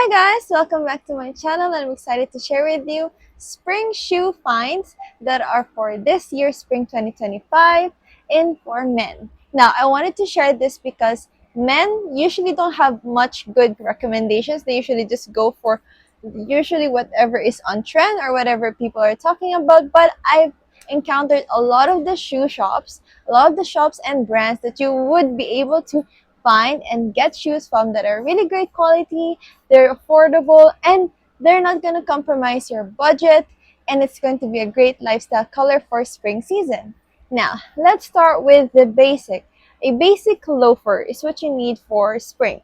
Hi guys, welcome back to my channel. I'm excited to share with you spring shoe finds that are for this year, spring 2025, in for men. Now, I wanted to share this because men usually don't have much good recommendations. They usually just go for usually whatever is on trend or whatever people are talking about. But I've encountered a lot of the shoe shops, a lot of the shops and brands that you would be able to find and get shoes from that are really great quality, they're affordable, and they're not going to compromise your budget, and it's going to be a great lifestyle color for spring season. Now, let's start with the basic. A basic loafer is what you need for spring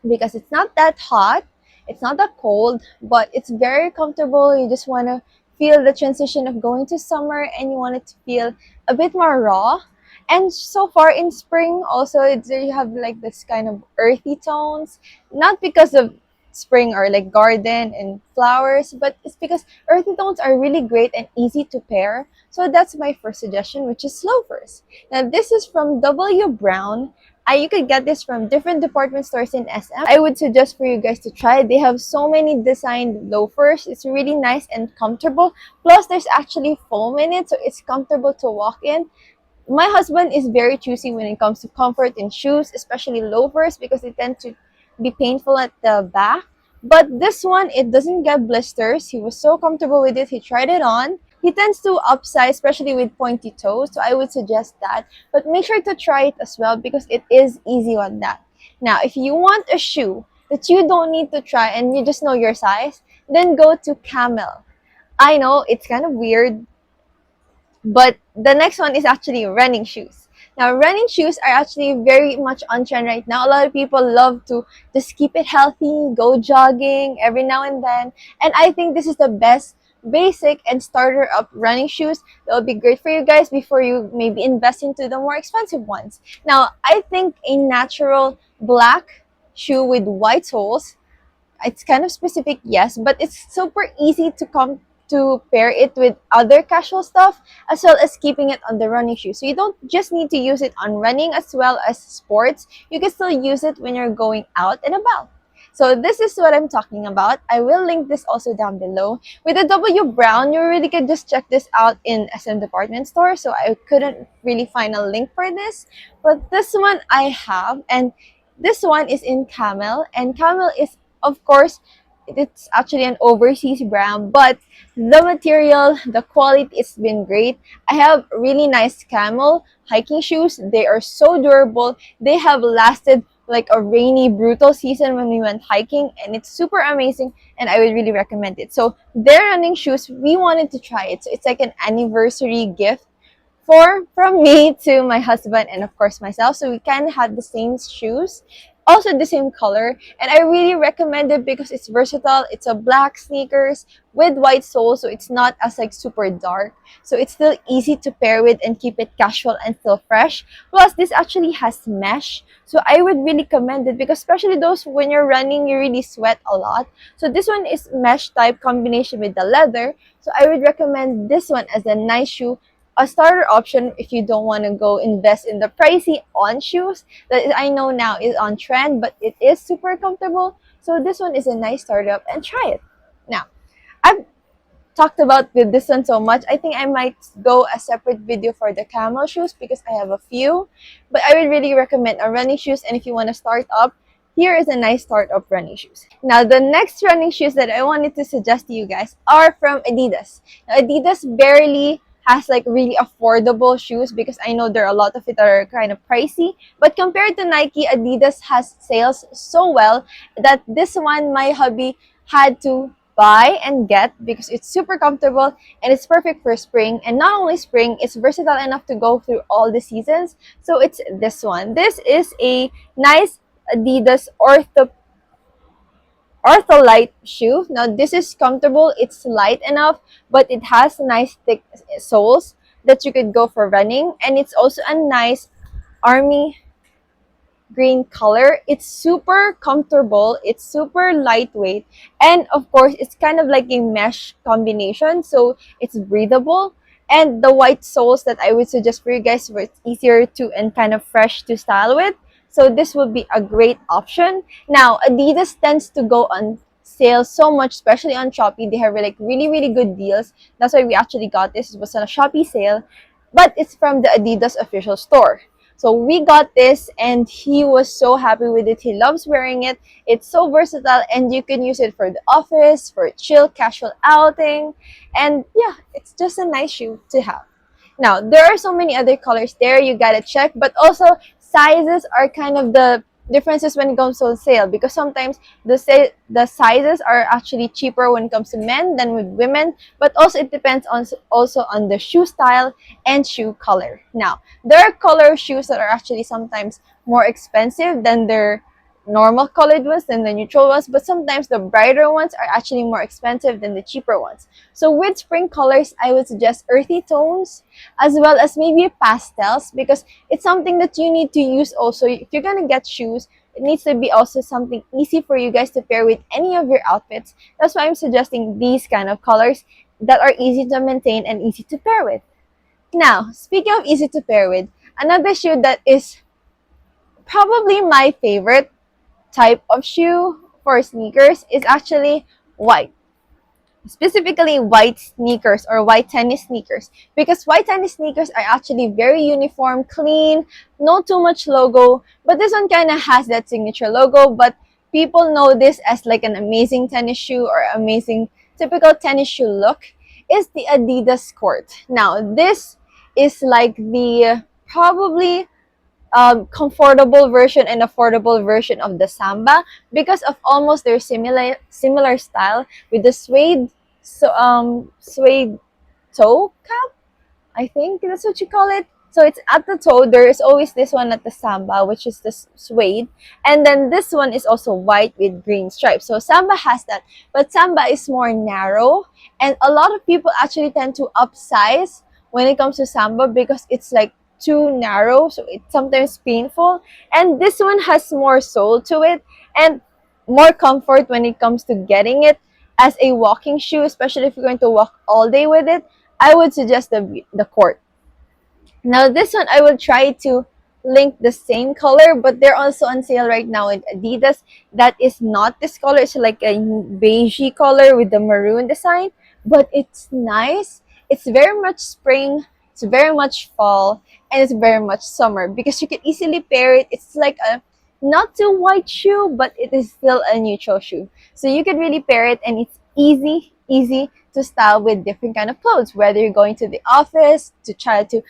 because it's not that hot, it's not that cold, but it's very comfortable. You just want to feel the transition of going to summer and you want it to feel a bit more raw. And so far in spring, also, you have like this kind of earthy tones, not because of spring or like garden and flowers, but it's because earthy tones are really great and easy to pair. So that's my first suggestion, which is loafers. Now, this is from W. Brown. You could get this from different department stores in SM. I would suggest for you guys to try. They have so many designed loafers. It's really nice and comfortable. Plus, there's actually foam in it, so it's comfortable to walk in. My husband is very choosy when it comes to comfort in shoes, especially loafers, because they tend to be painful at the back. But this one, it doesn't get blisters. He was so comfortable with it. He tried it on. He tends to upsize, especially with pointy toes, so I would suggest that. But make sure to try it as well because it is easy on that. Now, if you want a shoe that you don't need to try and you just know your size, then go to Camel. I know it's kind of weird, but the next one is actually running shoes. Now, running shoes are actually very much on trend right now. A lot of people love to just keep it healthy, go jogging every now and then. And I think this is the best basic and starter up running shoes that will be great for you guys before you maybe invest into the more expensive ones. Now, I think a natural black shoe with white soles, it's kind of specific, yes, but it's super easy to come to pair it with other casual stuff as well as keeping it on the running shoe. So you don't just need to use it on running as well as sports. You can still use it when you're going out and about. So this is what I'm talking about. I will link this also down below. With the W Brown, you really can just check this out in SM department store. So I couldn't really find a link for this. But this one I have, and this one is in Camel. And Camel is, of course, it's actually an overseas brand, but the material, the quality, it's been great. I have really nice Camel hiking shoes. They are so durable. They have lasted like a rainy, brutal season when we went hiking, and it's super amazing, and I would really recommend it. So their running shoes, we wanted to try it. So it's like an anniversary gift from me to my husband and of course myself, so we kind of had the same shoes, also the same color, and I really recommend it because it's versatile. It's a black sneakers with white soles, so it's not as like super dark, so it's still easy to pair with and keep it casual and still fresh. Plus, this actually has mesh, so I would really commend it because especially those when you're running, you really sweat a lot. So this one is mesh type combination with the leather, so I would recommend this one as a nice shoe, a starter option if you don't want to go invest in the pricey on shoes that I know now is on trend, but it is super comfortable. So this one is a nice startup and try it. Now, I've talked about this one so much. I think I might go a separate video for the Camel shoes because I have a few, but I would really recommend a running shoes. And if you want to start up, here is a nice startup running shoes. Now, the next running shoes that I wanted to suggest to you guys are from Adidas. Now, Adidas barely has like really affordable shoes because I know there are a lot of it that are kind of pricey. But compared to Nike, Adidas has sales so well that this one my hubby had to buy and get because it's super comfortable and it's perfect for spring. And not only spring, it's versatile enough to go through all the seasons. So it's this one. This is a nice Adidas Ortholite shoe. Now this is comfortable, it's light enough, but it has nice thick soles that you could go for running, and it's also a nice army green color. It's super comfortable, it's super lightweight, and of course it's kind of like a mesh combination, so it's breathable. And the white soles that I would suggest for you guys, where it's easier to and kind of fresh to style with. So this would be a great option. Now, Adidas tends to go on sale so much, especially on Shopee. They have like really, really good deals. That's why we actually got this. It was on a Shopee sale, but it's from the Adidas official store. So we got this and he was so happy with it. He loves wearing it. It's so versatile and you can use it for the office, for a chill, casual outing. And yeah, it's just a nice shoe to have. Now, there are so many other colors there you gotta check, but also sizes are kind of the differences when it comes on sale because sometimes the sizes are actually cheaper when it comes to men than with women, but also it depends on also on the shoe style and shoe color. Now, there are color shoes that are actually sometimes more expensive than their normal colored ones than the neutral ones, but sometimes the brighter ones are actually more expensive than the cheaper ones. So with spring colors, I would suggest earthy tones as well as maybe pastels because it's something that you need to use also. If you're gonna get shoes, it needs to be also something easy for you guys to pair with any of your outfits. That's why I'm suggesting these kind of colors that are easy to maintain and easy to pair with. Now, speaking of easy to pair with, another shoe that is probably my favorite type of shoe for sneakers is actually white, specifically white sneakers or white tennis sneakers, because white tennis sneakers are actually very uniform, clean, no too much logo, but this one kind of has that signature logo, but people know this as like an amazing tennis shoe or amazing typical tennis shoe look, is the Adidas Court. Now this is like the probably comfortable version and affordable version of the Samba because of almost their similar style with the suede toe cap. I think that's what you call it. So it's at the toe. There is always this one at the Samba, which is the suede, and then this one is also white with green stripes. So Samba has that, but Samba is more narrow, and a lot of people actually tend to upsize when it comes to Samba because it's like too narrow, so it's sometimes painful. And this one has more sole to it and more comfort when it comes to getting it as a walking shoe, especially if you're going to walk all day with it. I would suggest the Court. Now this one I will try to link the same color, but they're also on sale right now in Adidas. That is not this color. It's like a beigey color with the maroon design, but it's nice. It's very much spring. It's very much fall, and it's very much summer because you can easily pair it. It's like a not too white shoe, but it is still a neutral shoe. So you can really pair it, and it's easy to style with different kind of clothes. Whether you're going to the office to try to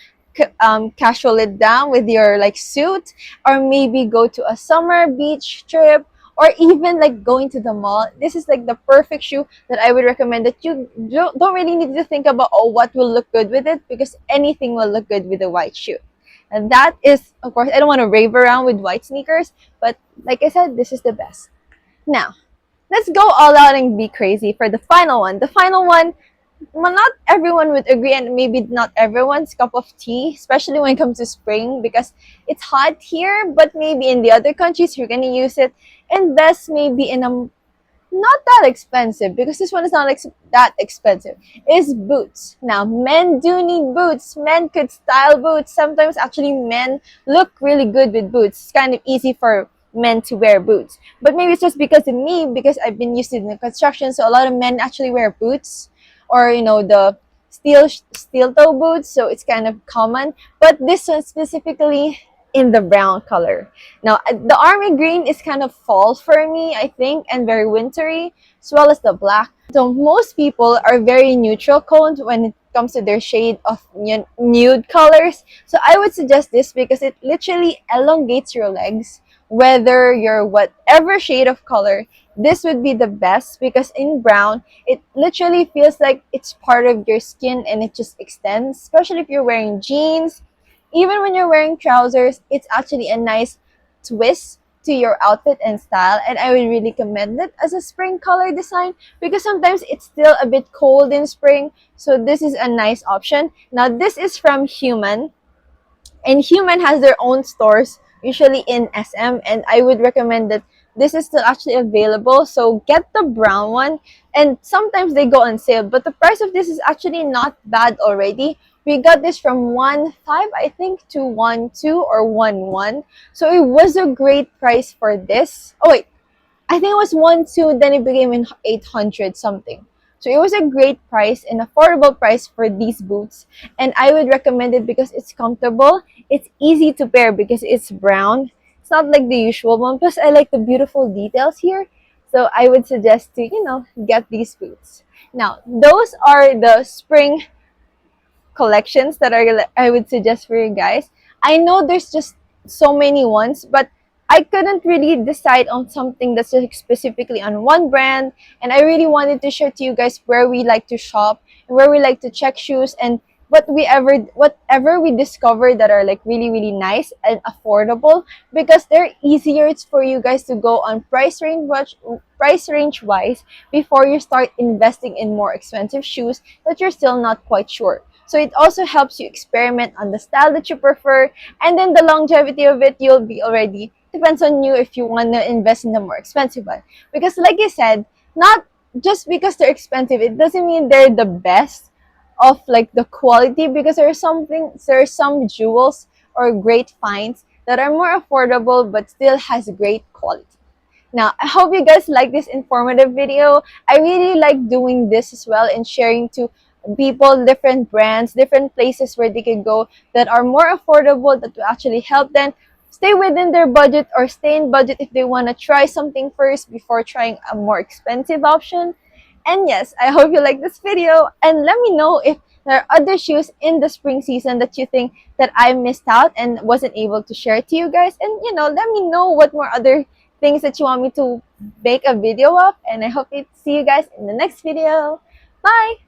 casual it down with your like suit, or maybe go to a summer beach trip, or even like going to the mall. This is like the perfect shoe that I would recommend, that you don't really need to think about, oh, what will look good with it, because anything will look good with a white shoe. And that is, of course, I don't want to rave around with white sneakers, but like I said, this is the best. Now, let's go all out and be crazy for the final one. The final one, well, not everyone would agree, and maybe not everyone's cup of tea, especially when it comes to spring, because it's hot here, but maybe in the other countries you're gonna use it. And thus maybe in a not that expensive, because this one is not that expensive, is boots. Now, men do need boots. Men could style boots. Sometimes actually men look really good with boots. It's kind of easy for men to wear boots, but maybe it's just because of me, because I've been used to it in the construction, so a lot of men actually wear boots, or the steel toe boots, so it's kind of common. But this one specifically in the brown color. Now, the army green is kind of fall for me, I think, and very wintry, as well as the black. So most people are very neutral toned when it comes to their shade of nude colors. So I would suggest this because it literally elongates your legs, whether you're whatever shade of color. This would be the best because in brown, it literally feels like it's part of your skin and it just extends, especially if you're wearing jeans. Even when you're wearing trousers, it's actually a nice twist to your outfit and style, and I would really commend it as a spring color design because sometimes it's still a bit cold in spring, so this is a nice option. Now, this is from Human, and Human has their own stores, usually in SM, and I would recommend that this is still actually available, so get the brown one. And sometimes they go on sale, but the price of this is actually not bad already. We got this from 1.5, I think, to 1.2 or 1.1. So it was a great price for this. Oh wait, I think it was 1.2, then it became in 800 something. So it was a great price, an affordable price for these boots. And I would recommend it because it's comfortable. It's easy to pair because it's brown. It's not like the usual one. Plus, I like the beautiful details here. So I would suggest to, get these boots. Now, those are the spring collections that I would suggest for you guys. I know there's just so many ones, but I couldn't really decide on something that's like specifically on one brand, and I really wanted to share to you guys where we like to shop and where we like to check shoes and whatever we discover that are like really really nice and affordable, because they're easier for you guys to go on price range wise before you start investing in more expensive shoes that you're still not quite sure. So it also helps you experiment on the style that you prefer, and then the longevity of it, you'll be already, depends on you if you want to invest in the more expensive one. Because like I said, not just because they're expensive, it doesn't mean they're the best of like the quality, because there's some jewels or great finds that are more affordable but still has great quality. Now, I hope you guys like this informative video. I really like doing this as well and sharing to people different brands, different places where they can go that are more affordable, that will actually help them stay within their budget or stay in budget if they want to try something first before trying a more expensive option. And yes, I hope you like this video, and let me know if there are other shoes in the spring season that you think that I missed out and wasn't able to share to you guys. And let me know what more other things that you want me to make a video of, and I hope to see you guys in the next video. Bye!